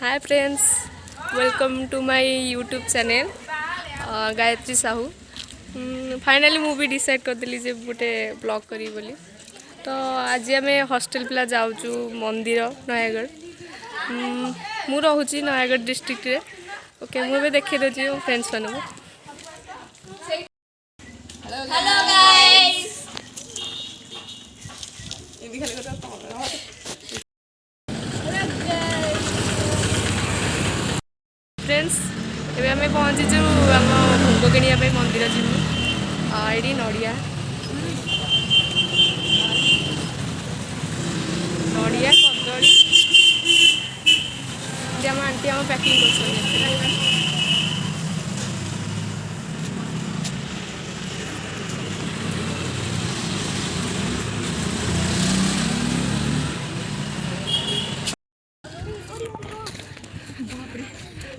Hi friends, welcome to my YouTube channel Gayatri Sahu. Finally मु भी decide करदेली जे गोटे ब्लॉग करी बोली। तो आज आम हॉस्टल पिला जाऊँ मंदिर नयागढ़। मु रोची नयागढ़ डिस्ट्रिक्ट रे। ओके मुझे देखी दूसरी मो फ्रेंड्स मान को। Hello guys. फ्रेंड्स एबे आम पहुँचीचु आम भोग किणापी मंदिर जीवु। ये नड़िया नड़िया कदली आम आंटी आम पैकिंग कर।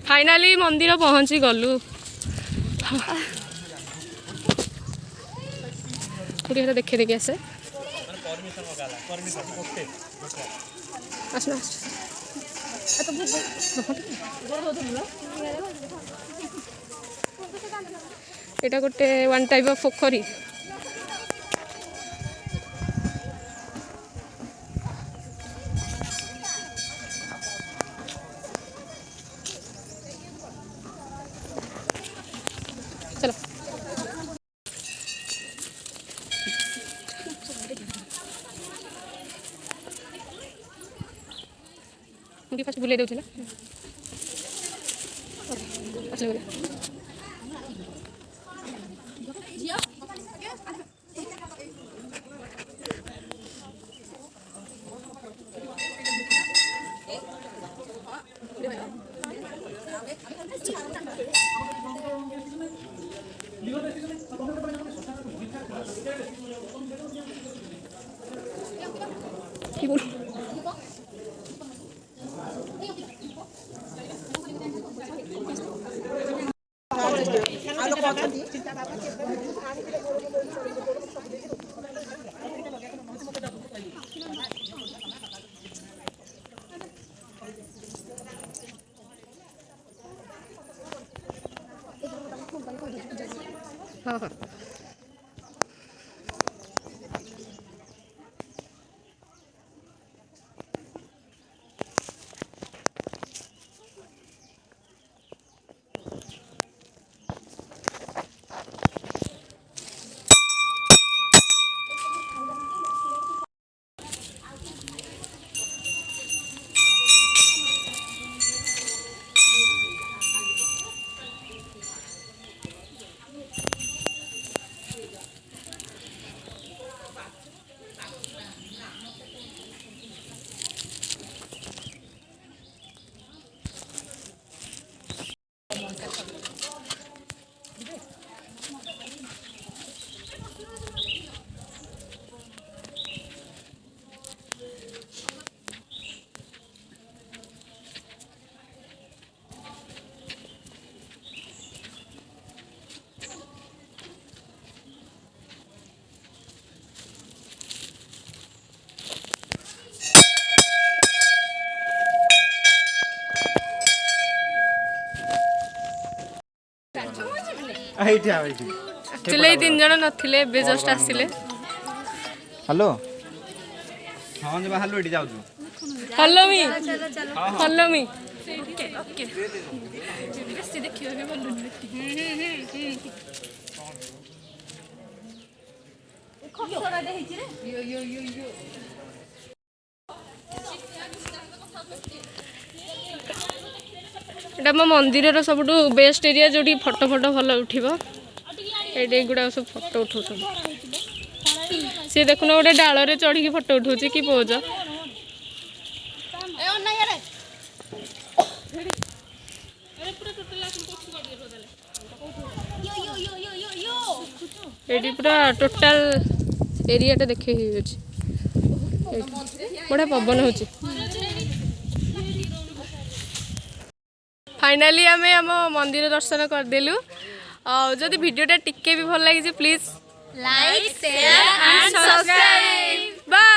फाइनाली मंदिर पहुँची गलु। देखे देखिए आसे एटा गोटे वन टाइप ऑफ पोखरी। चलो मुझे फर्स्ट बुले देउछला। अच्छा बोले কি বল हाँ हाँ एक्चुअली 3 जन नथिले बे जस्ट आसिले। हेलो हाँ जब हेलो एटी जाऊ follow me follow me. Okay okay बेसी देखियो के बोलु खसरा दे हिची रे यो यो यो यो एटा मो मंदिर सब बेस्ट एरिया जो फोटो फोटो भल उठिबो। ये गुड़ा सब फोटो उठाऊ सी देखुन गोटे डाल रे चढ़ी फोटो उठाऊ कि पोज। ये पूरा टोटाल एरिया देखे बढ़िया पवन हो। फाइनाली आम आम मंदिर दर्शन करदेलु। जदि वीडियोटा टिके भी भल लगी please like share and subscribe. Bye.